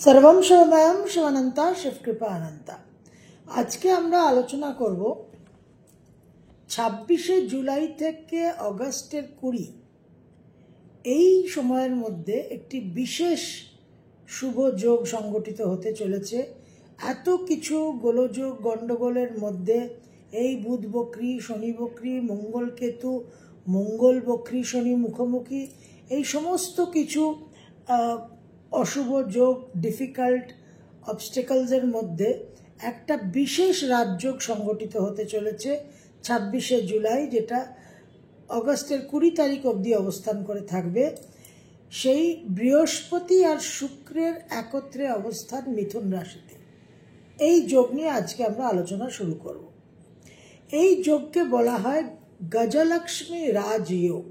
सर्वम शिवमयम शिवानंता शिवकृपा अनंता। आज के আমরা আলোচনা করব 26শে জুলাই থেকে অগাস্টের 20 এই সময়ের মধ্যে একটি বিশেষ শুভ যোগ সংগঠিত হতে চলেছে। এত কিছু গোলযোগ গন্ডগোলের মধ্যে এই বুধ বক্রী, শনি বক্রী, মঙ্গল কেতু, মঙ্গল বক্রী শনি মুখোমুখি, এই সমস্ত কিছু অশুভ যোগ, ডিফিকাল্ট অবস্টেকলসের মধ্যে একটা বিশেষ রাজযোগ সংগঠিত হতে চলেছে 26শে জুলাই, যেটা অগাস্টের 20 তারিখ অবধি অবস্থান করে থাকবে। সেই বৃহস্পতি আর শুক্রের একত্রে অবস্থান মিথুন রাশিতে। এই যোগ নিয়ে আজকে আমরা আলোচনা শুরু করব। এই যোগকে বলা হয় গজলক্ষ্মী রাজযোগ।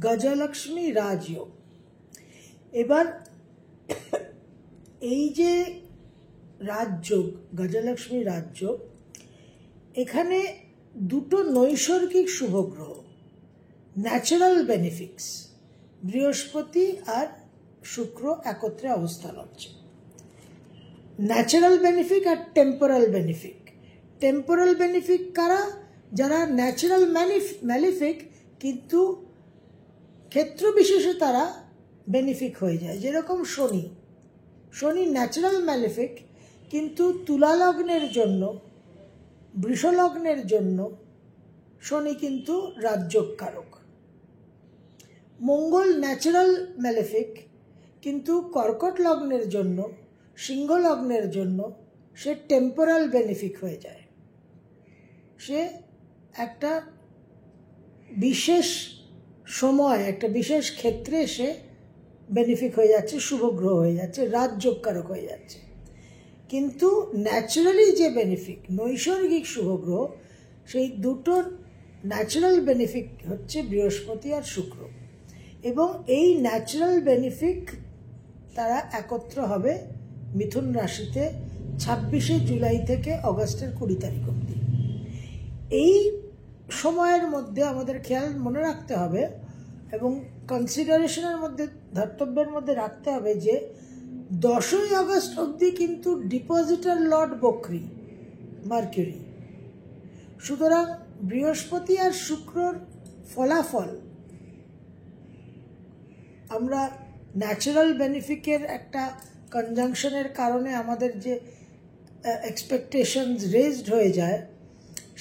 গজলক্ষ্মী রাজযোগ। এবার এই যে রাজযোগ, গজলক্ষ্মী রাজযোগ, এখানে দুটো নৈসর্গিক শুভগ্রহ, ন্যাচারাল বেনিফিক্স, বৃহস্পতি আর শুক্র একত্রে অবস্থান হচ্ছে। ন্যাচারাল বেনিফিক আর টেম্পোরাল বেনিফিক। টেম্পোরাল বেনিফিক কারা? যারা ন্যাচারাল ম্যালিফিক কিন্তু ক্ষেত্র বিশেষে তারা বেনিফিক হয়ে যায়। যেরকম শনি, শনি ন্যাচারাল ম্যালিফিক কিন্তু তুলা লগ্নের জন্য, বৃষ লগ্নের জন্য শনি কিন্তু রাজযোগ কারক। মঙ্গল ন্যাচারাল ম্যালিফিক কিন্তু কর্কট লগ্নের জন্য, সিংহ লগ্নের জন্য সে টেম্পোরাল বেনিফিক হয়ে যায়। সে একটা বিশেষ সময়, একটা বিশেষ ক্ষেত্রে সে বেনিফিক হয়ে যাচ্ছে, শুভগ্রহ হয়ে যাচ্ছে, রাজযোগ কারক হয়ে যাচ্ছে। কিন্তু ন্যাচারালি যে বেনিফিক, নৈসর্গিক শুভগ্রহ, সেই দুটো ন্যাচারাল বেনিফিক হচ্ছে বৃহস্পতি আর শুক্র। এবং এই ন্যাচারাল বেনিফিক তারা একত্র হবে মিথুন রাশিতে 26শে জুলাই থেকে অগাস্টের 20 তারিখ অবধি। এই সময়ের মধ্যে আমাদের খেয়াল মনে রাখতে হবে এবং কনসিডারেশনের মধ্যে, ধর্তব্যের মধ্যে রাখতে হবে যে 10ই আগস্ট অবধি কিন্তু ডিপোজিটার লর্ড বক্রী, মার্কিউরি। সুতরাং বৃহস্পতি আর শুক্রর ফলাফল আমরা ন্যাচারাল বেনিফিকের একটা কনজাংশনের কারণে আমাদের যে এক্সপেকটেশনস রেজড হয়ে যায়,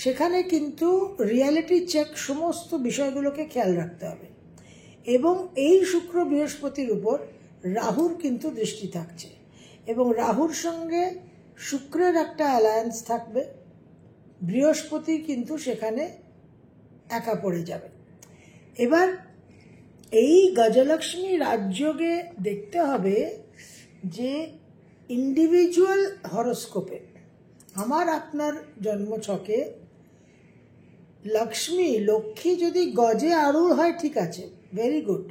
সেখানে কিন্তু রিয়ালিটি চেক সমস্ত বিষয়গুলোকে খেয়াল রাখতে হবে। এবং এই শুক্র বৃহস্পতির উপর রাহুর কিন্তু দৃষ্টি থাকছে এবং রাহুর সঙ্গে শুক্রের একটা অ্যালায়েন্স থাকবে। বৃহস্পতি কিন্তু সেখানে একা পড়ে যাবে। এবার এই গজলক্ষ্মী রাজযোগে দেখতে হবে যে ইন্ডিভিজুয়াল হরোস্কোপে, আমার আপনার জন্মছকে লক্ষ্মী যদি গজে আরূঢ় হয় ঠিক আছে, ভেরি গুড।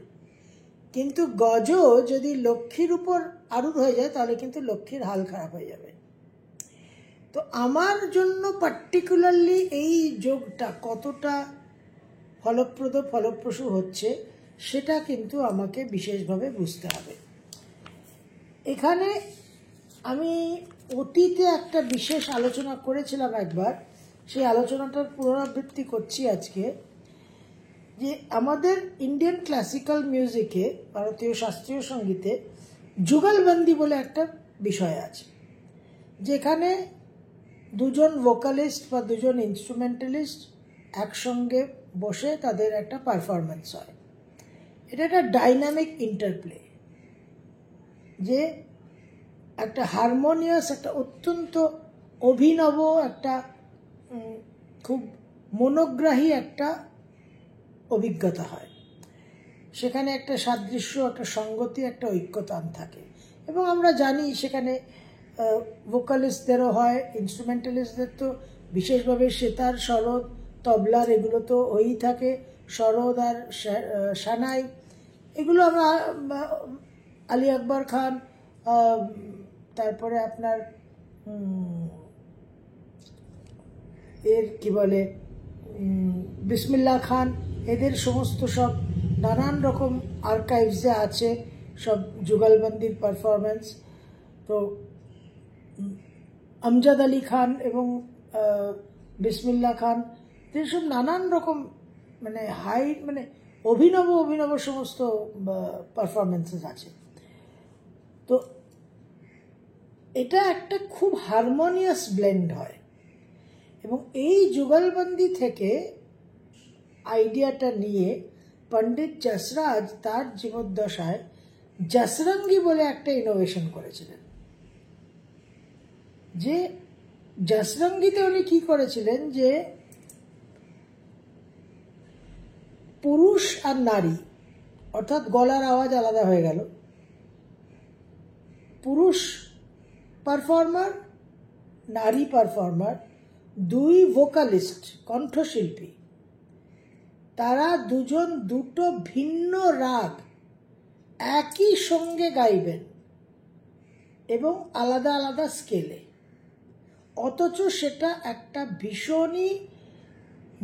কিন্তু গজ যদি লক্ষ্মীর উপর আরূঢ় হয়ে যায় তাহলে কিন্তু লক্ষ্মীর হাল খারাপ হয়ে যাবে। তো আমার জন্য পার্টিকুলারলি এই যোগটা কতটা ফলপ্রসূ হচ্ছে সেটা কিন্তু আমাকে বিশেষভাবে বুঝতে হবে। এখানে আমি অতীতে একটা বিশেষ আলোচনা করেছিলাম একবার, সেই আলোচনাটার পুনরাবৃত্তি করছি আজকে। যে আমাদের ইন্ডিয়ান ক্লাসিক্যাল মিউজিকে, ভারতীয় শাস্ত্রীয় সঙ্গীতে যুগলবন্দি বলে একটা বিষয় আছে, যেখানে দুজন ভোকালিস্ট বা দুজন ইনস্ট্রুমেন্টালিস্ট একসঙ্গে বসে তাদের একটা পারফরমেন্স হয়। এটা একটা ডাইনামিক ইন্টারপ্লে, যে একটা হারমোনিয়াস, একটা অত্যন্ত অভিনব, একটা খুব মনোগ্রাহী একটা অভিজ্ঞতা হয়। সেখানে একটা সাদৃশ্য, একটা সঙ্গতি, একটা ঐক্যতান থাকে। এবং আমরা জানি সেখানে ভোকালিস্টদেরও হয়, ইনস্ট্রুমেন্টালিস্টদের তো বিশেষভাবে সেতার, সরোদ, তবলার এগুলো তো হয়েই থাকে, সরোদ আর সানাই, এগুলো আমরা আলী আকবর খান, তারপরে আপনার এর কি বলে বিসমিল্লাহ খান, এদের সমস্ত সব নানান রকম আর্কাইভসে আছে সব যুগলবন্দির পারফরমেন্স। তো আমজাদ আলী খান এবং বিসমিল্লাহ খান, যেসব নানান রকম মানে মানে অভিনব অভিনব সমস্ত পারফরমেন্সেস আছে। তো এটা একটা খুব হারমোনিয়াস ব্লেন্ড হয়, এবং এই যুগলবন্দি থেকে আইডিয়াটা নিয়ে পণ্ডিত যশরাজ তার জীবদ্দশায় যশরঙ্গি বলে একটা ইনোভেশন করেছিলেন। যে যশরঙ্গিতে উনি কি করেছিলেন, যে পুরুষ আর নারী, অর্থাৎ গলার আওয়াজ আলাদা হয়ে গেল, পুরুষ পারফর্মার, নারী পারফর্মার, দুই ভোকালিস্ট কণ্ঠশিল্পী, তারা দুজন দুটো ভিন্ন রাগ একই সঙ্গে গাইবেন এবং আলাদা আলাদা স্কেলে, অথচ সেটা একটা ভীষণই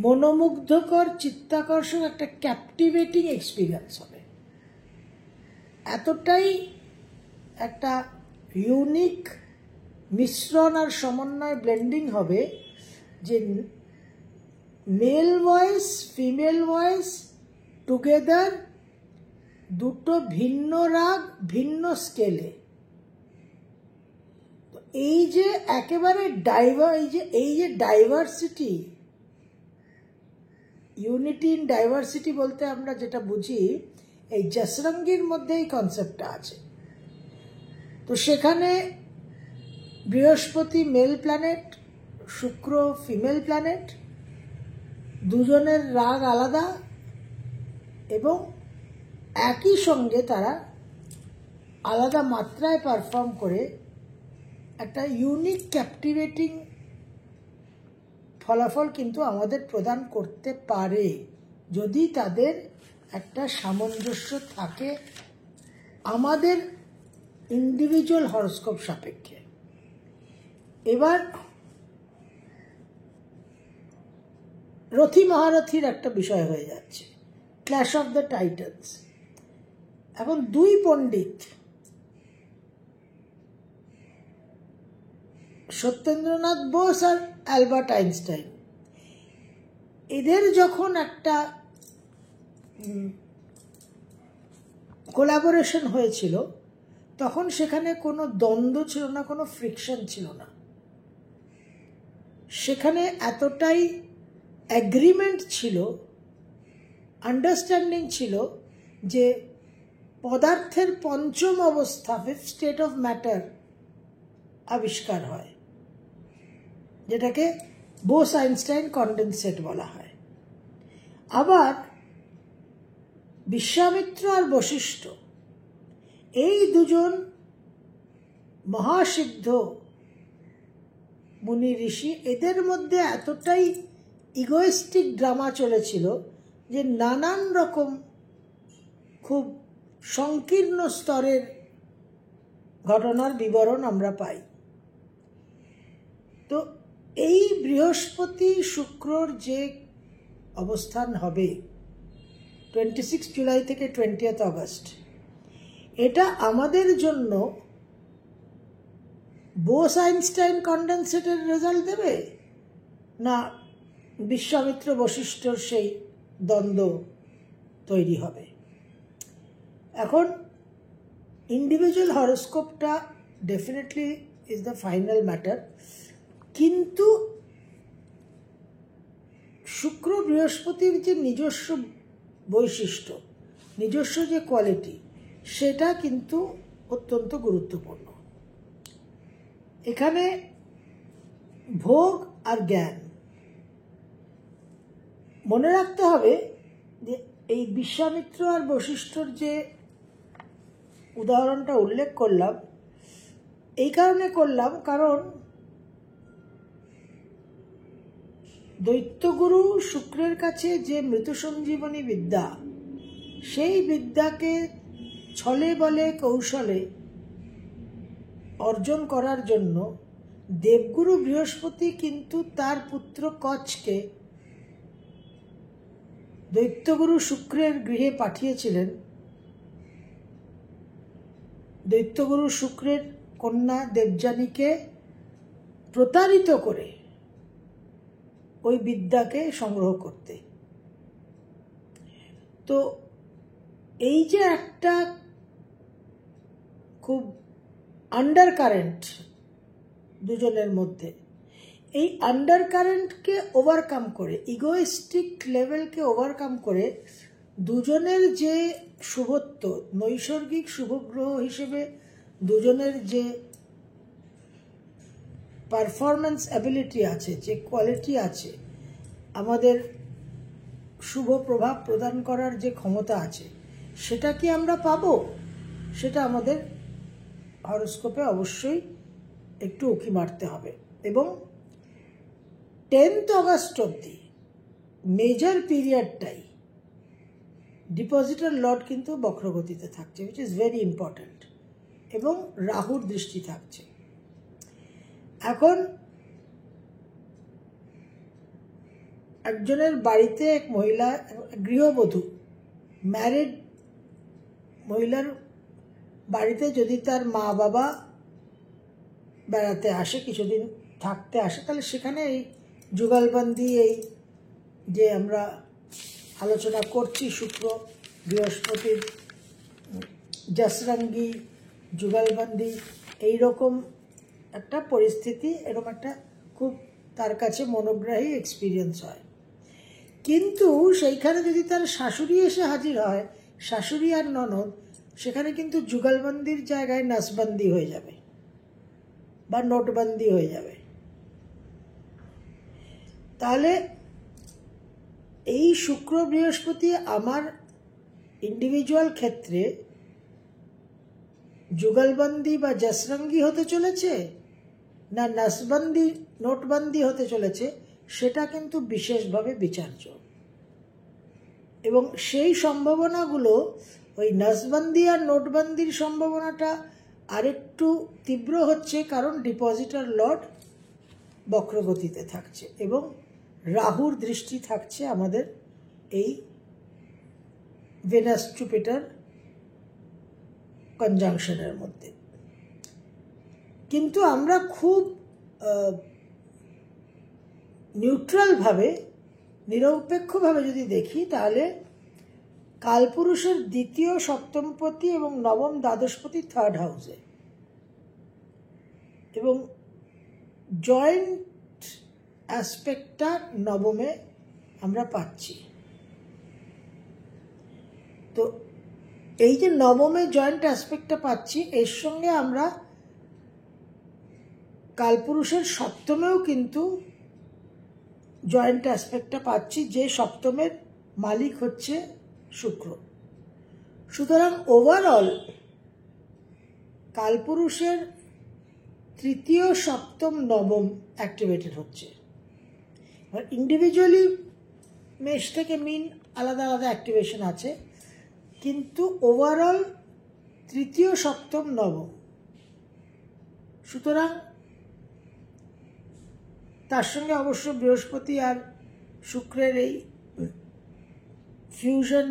মনোমুগ্ধকর, চিত্তাকর্ষক, একটা ক্যাপটিভেটিং এক্সপিরিয়েন্স হবে। এতটাই একটা ইউনিক মিশ্রণ আর সমন্বয় ব্লেন্ডিং হবে যে mail voice female voice together, দুটো ভিন্ন রাগ ভিন্ন স্কেলে। এই যে একেবারে এই যে ডাইভার্সিটি, ইউনিটি ইন ডাইভার্সিটি বলতে আমরা যেটা বুঝি, এই যশরঙ্গির মধ্যে এই কনসেপ্টটা আছে। তো সেখানে বৃহস্পতি মেল প্ল্যানেট, শুক্র ফিমেল প্ল্যানেট, দুজনের রাগ আলাদা এবং একই সঙ্গে তারা আলাদা মাত্রায় পারফর্ম করে একটা ইউনিক ক্যাপটিভেটিং ফলাফল কিন্তু আমাদের প্রদান করতে পারে, যদি তাদের একটা সামঞ্জস্য থাকে আমাদের ইন্ডিভিজুয়াল হরোস্কোপ সাপেক্ষে। এবার রথী মহারথীর একটা বিষয় হয়ে যাচ্ছে, ক্ল্যাশ অফ দ্য টাইটান্স। এখন দুই পণ্ডিত, সত্যেন্দ্রনাথ বোস আর অ্যালবার্ট আইনস্টাইন, এদের যখন একটা কোলাবোরেশন হয়েছিল, তখন সেখানে কোনো দ্বন্দ্ব ছিল না, কোনো ফ্রিকশন ছিল না। সেখানে এতটাই অ্যাগ্রিমেন্ট ছিল, আন্ডারস্ট্যান্ডিং ছিল যে পদার্থের পঞ্চম অবস্থা, ফিফথ স্টেট অফ ম্যাটার আবিষ্কার হয়, যেটাকে বোস আইনস্টাইন কন্ডেনসেট বলা হয়। আবার বিশ্বামিত্র আর বশিষ্ঠ, এই দুজন মহাসিদ্ধ মুনি ঋষি, এদের মধ্যে এতটাই ইগোয়েস্টিক ড্রামা চলেছিল যে নানান রকম খুব সংকীর্ণ স্তরের ঘটনার বিবরণ আমরা পাই। তো এই বৃহস্পতি শুক্রর যে অবস্থান হবে 26 জুলাই থেকে 20 আগস্ট, এটা আমাদের জন্য বোস আইনস্টাইন কন্ডেনসেটের রেজাল্ট দেবে, না বিশ্বামিত্র বশিষ্ঠর সেই দ্বন্দ্ব তৈরি হবে। এখন ইন্ডিভিজুয়াল হরোস্কোপটা definitely is the final matter, কিন্তু শুক্র বৃহস্পতির যে নিজস্ব বৈশিষ্ট্য, নিজস্ব যে কোয়ালিটি, সেটা কিন্তু অত্যন্ত গুরুত্বপূর্ণ। এখানে ভোগ আর জ্ঞান মনে রাখতে হবে যে এই বিশ্বামিত্র আর বশিষ্ঠর যে উদাহরণটা উল্লেখ করলাম, এই কারণে করলাম কারণ দৈত্যগুরু শুক্রের কাছে যে মৃত সঞ্জীবনী বিদ্যা, সেই বিদ্যাকে ছলে বলে কৌশলে অর্জন করার জন্য দেবগুরু বৃহস্পতি কিন্তু তার পুত্র কচকে দৈত্যগুরু শুক্রের গৃহে পাঠিয়েছিলেন। দৈত্যগুরু শুক্রের কন্যা দেবযানীকে প্রতারিত করে ওই বিদ্যাকে সংগ্রহ করতে। তো এই যে একটা খুব আন্ডার কারেন্ট দুজনের মধ্যে, এই আন্ডার কারেন্টকে ওভারকাম করে, ইগোইস্টিক লেভেলকে ওভারকাম করে দুজনের যে শুভত্ব, নৈসর্গিক শুভগ্রহ হিসেবে দুজনের যে পারফরমেন্স অ্যাবিলিটি আছে, যে কোয়ালিটি আছে, আমাদের শুভ প্রভাব প্রদান করার যে ক্ষমতা আছে, সেটা কি আমরা পাবো? সেটা আমাদের হরোস্কোপে অবশ্যই একটু উঁকি মারতে হবে। এবং 10th অগস্ট অবধি মেজর পিরিয়ডটাই ডিপোজিটর লর্ড কিন্তু বক্রগতিতে থাকছে, উইচ ইজ ভেরি ইম্পর্ট্যান্ট, এবং রাহুর দৃষ্টি থাকছে। এখন একজনের বাড়িতে এক মহিলা, গৃহবধূ, ম্যারিড মহিলার বাড়িতে যদি তার মা বাবা বেড়াতে আসে, কিছুদিন থাকতে আসে, তাহলে সেখানে এই যুগলবন্দি, এই যে আমরা আলোচনা করছি শুক্র বৃহস্পতির জসরঙ্গি যুগলবন্দি, এইরকম একটা পরিস্থিতি, এরকম একটা খুব তার কাছে মনোগ্রাহী এক্সপিরিয়েন্স হয়। কিন্তু সেইখানে যদি তার শাশুড়ি এসে হাজির হয়, শাশুড়ি আর ননদ, সেখানে কিন্তু যুগলবন্দির জায়গায় নাসবন্দি হয়ে যাবে বা নোটবন্দি হয়ে যাবে। তাহলে এই শুক্র বৃহস্পতি আমার ইন্ডিভিজুয়াল ক্ষেত্রে যুগলবন্দি বা জসরঙ্গি হতে চলেছে না নাসবন্দি নোটবন্দি হতে চলেছে, সেটা কিন্তু বিশেষভাবে বিচার্য। এবং সেই সম্ভাবনাগুলো, ওই নাসবন্দি আর নোটবন্দির সম্ভাবনাটা আরেকটু তীব্র হচ্ছে, কারণ ডিপোজিটর লর্ড বক্রগতিতে থাকছে এবং রাহুর দৃষ্টি থাকছে আমাদের এই ভেনাস জুপিটার কনজাংশনের মধ্যে। কিন্তু আমরা খুব নিউট্রালভাবে, নিরপেক্ষভাবে যদি দেখি, তাহলে কালপুরুষের দ্বিতীয় সপ্তমপতি এবং নবম দ্বাদশপতি থার্ড হাউসে, এবং জয়েন্ট অ্যাসপেক্টটা নবমে আমরা পাচ্ছি। তো এই যে নবমে জয়েন্ট অ্যাসপেক্টটা পাচ্ছি, এর সঙ্গে আমরা কালপুরুষের সপ্তমেও কিন্তু জয়েন্ট অ্যাসপেক্টটা পাচ্ছি, যে সপ্তমের মালিক হচ্ছে শুক্র। সুতরাং ওভারঅল কালপুরুষের তৃতীয়, সপ্তম, নবম অ্যাক্টিভেটেড হচ্ছে। ইন্ডিভিজুয়ালি মেষ থেকে মিন আলাদা আলাদা অ্যাক্টিভেশন আছে, কিন্তু ওভারঅল তৃতীয়, সপ্তম, নবম। সুতরাং তার সঙ্গে অবশ্য বৃহস্পতি আর শুক্রের এই ফিউশন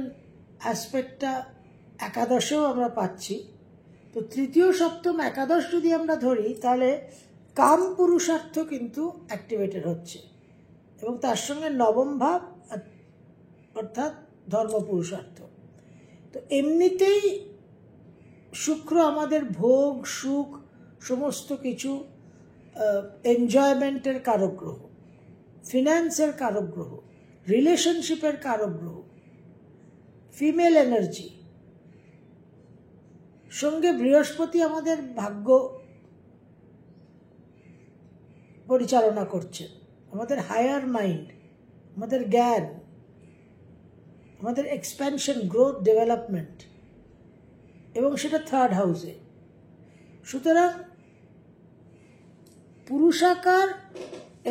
অ্যাসপেক্টটা একাদশেও আমরা পাচ্ছি। তো তৃতীয়, সপ্তম, একাদশ যদি আমরা ধরি, তাহলে কাম পুরুষার্থ কিন্তু অ্যাক্টিভেটেড হচ্ছে, এবং তার সঙ্গে নবম ভাব অর্থাৎ ধর্ম পুরুষার্থ। তো এমনিতেই শুক্র আমাদের ভোগ, সুখ, সমস্ত কিছু, এনজয়মেন্টের কারক গ্রহ, ফিন্যান্সের কারক গ্রহ, রিলেশনশিপের কারক গ্রহ, ফিমেল এনার্জি। সঙ্গে বৃহস্পতি আমাদের ভাগ্য পরিচালনা করছে, আমাদের হায়ার মাইন্ড, আমাদের জ্ঞান, আমাদের এক্সপ্যানশন, গ্রোথ, ডেভেলপমেন্ট, এবং সেটা থার্ড হাউসে। সুতরাং পুরুষাকার,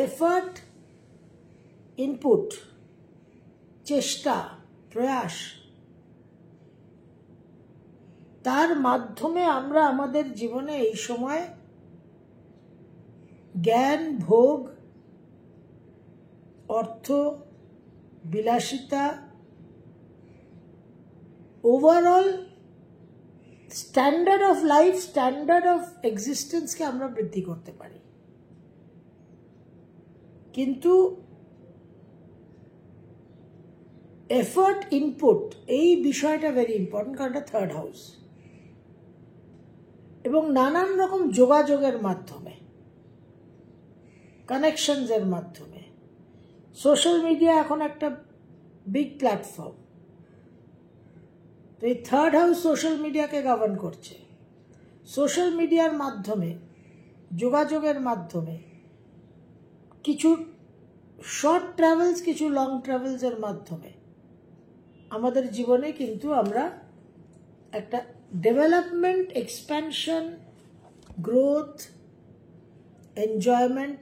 এফার্ট, ইনপুট, চেষ্টা, প্রয়াস, তার মাধ্যমে আমরা আমাদের জীবনে এই সময় জ্ঞান, ভোগ, অর্থ, বিলাসিতা, overall standard of life, standard of এক্সিস্টেন্সকে আমরা বৃদ্ধি করতে পারি। কিন্তু এফর্ট ইনপুট এই বিষয়টা ভেরি ইম্পর্টেন্ট, কারণ এটা থার্ড হাউস এবং নানান রকম যোগাযোগের মাধ্যমে, কানেকশনসের মাধ্যমে, সোশ্যাল মিডিয়া এখন একটা বিগ প্ল্যাটফর্ম। তো এই থার্ড হাউস সোশ্যাল মিডিয়াকে গভর্ন করছে। সোশ্যাল মিডিয়ার মাধ্যমে, যোগাযোগের মাধ্যমে, কিছু শর্ট ট্রাভেলস, কিছু লং ট্রাভেলসের মাধ্যমে আমাদের জীবনে কিন্তু আমরা একটা development, expansion, growth, enjoyment,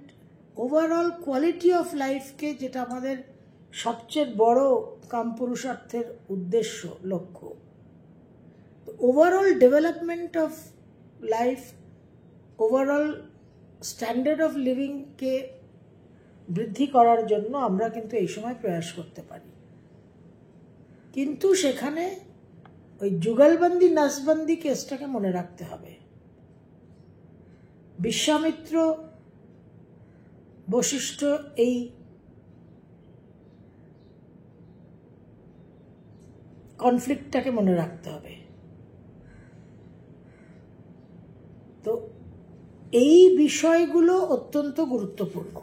overall quality of লাইফকে, যেটা আমাদের সবচেয়ে বড় কামপুরুষার্থের উদ্দেশ্য, লক্ষ্য, overall development of life, overall standard of লিভিংকে বৃদ্ধি করার জন্য আমরা কিন্তু এই সময় প্রয়াস করতে পারি। কিন্তু সেখানে ওই যুগলবন্দি নাসবন্দি কেসটাকে মনে রাখতে হবে। বিশ্বামিত্র, বশিষ্ঠ এই কনফ্লিক্টটাকে মনে রাখতে হবে। তো এই বিষয়গুলো অত্যন্ত গুরুত্বপূর্ণ।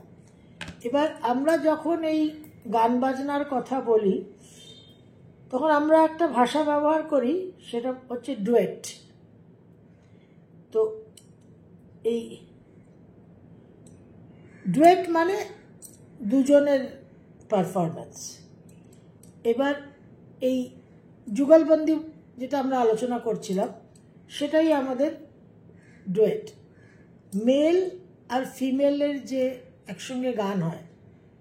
এবার আমরা যখন এই গান বাজনার কথা বলি, তখন আমরা একটা ভাষা ব্যবহার করি, সেটা হচ্ছে ডুয়েট। তো এই ডুয়েট মানে দুজনের পারফরমেন্স। এবার এই যুগলবন্দি যেটা আমরা আলোচনা করছিলাম, সেটাই আমাদের ডুয়েট। মেল আর ফিমেলের যে একসঙ্গে গান হয়,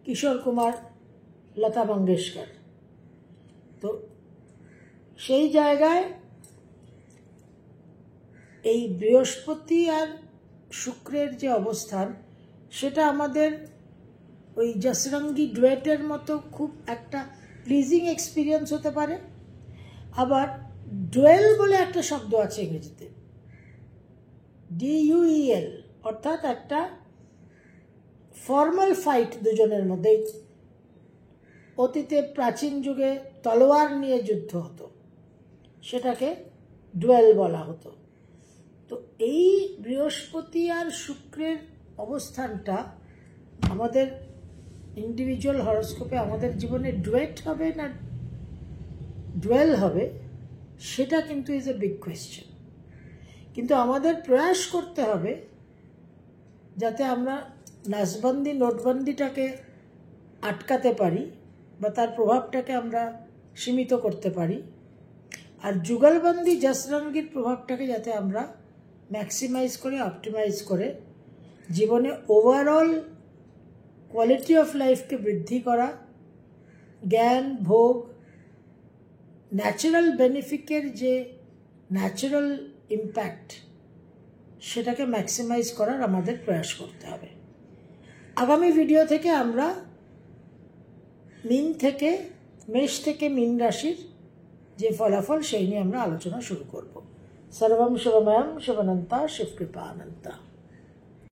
কিশোর কুমার, লতা মঙ্গেশকর, তো সেই জায়গায় এই বৃহস্পতি আর শুক্রের যে অবস্থান, সেটা আমাদের ওই জসরঙ্গি ডুয়েটের মতো খুব একটা প্লিজিং এক্সপিরিয়েন্স হতে পারে। আবার ডুয়েল বলে একটা শব্দ আছে ইংরেজিতে, DUEL, অর্থাৎ একটা ফর্মাল ফাইট দুজনের মধ্যে। অতীতে প্রাচীন যুগে তলোয়ার নিয়ে যুদ্ধ হতো, সেটাকে ডুয়েল বলা হতো। তো এই বৃহস্পতি আর শুক্রের অবস্থানটা আমাদের ইন্ডিভিজুয়াল হরোস্কোপে আমাদের জীবনে ডুয়েট হবে না ডুয়েল হবে, সেটা কিন্তু ইজ এ বিগ কোয়েশ্চেন। কিন্তু আমাদের প্রয়াস করতে হবে যাতে আমরা নাসবন্দি, নোটবন্দিটাকে আটকাতে পারি বা তার প্রভাবটাকে আমরা সীমিত করতে পারি, আর যুগলবন্দি, জসরঙ্গির প্রভাবটাকে যাতে আমরা ম্যাক্সিমাইজ করে, অপটিমাইজ করে জীবনে ওভারঅল কোয়ালিটি অফ লাইফকে বৃদ্ধি করা, জ্ঞান, ভোগ, ন্যাচারাল বেনিফিটের যে ন্যাচারাল ইম্প্যাক্ট, সেটাকে ম্যাক্সিমাইজ করার আমাদের প্রয়াস করতে হবে। আগামী ভিডিও থেকে আমরা মেষ থেকে মীন রাশির যে ফলাফল, সেই নিয়ে আমরা আলোচনা শুরু করব। সর্বম শুভময়ম শুভনন্তা শিবকৃপা অনন্তা।